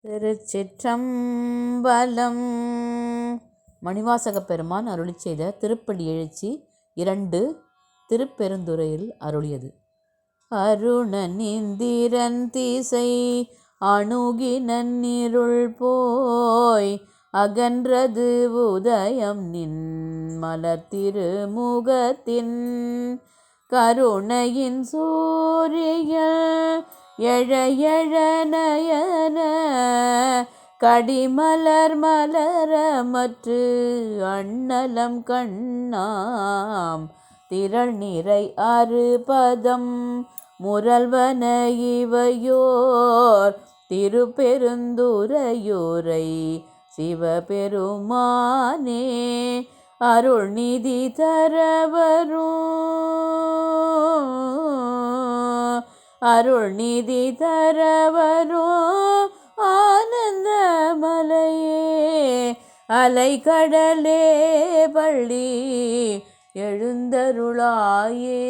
திருச்சிற்றம்பலம். மணிவாசகப் பெருமான் அருளி செய்த திருப்படி எழுச்சி 2 திருப்பெருந்துறையில் அருளியது. அருணனிந்திரன் திசை அணுகி நன்னிருள் போய் அகன்றது உதயம் நின் மலர் திருமுகத்தின் கருணையின் சூரியன் எழ எழ நயன கடிமலர் மலரமற்று அண்ணலம் கண்ணாம் திரள் நிறை அறுபதம் முரல்வன இவையோர் திருப்பெருந்துறையூரை சிவபெருமானே அருள் நிதி தரவரும் ஆனந்த மலையே அலைக்கடலே பள்ளி எழுந்தருளாயே.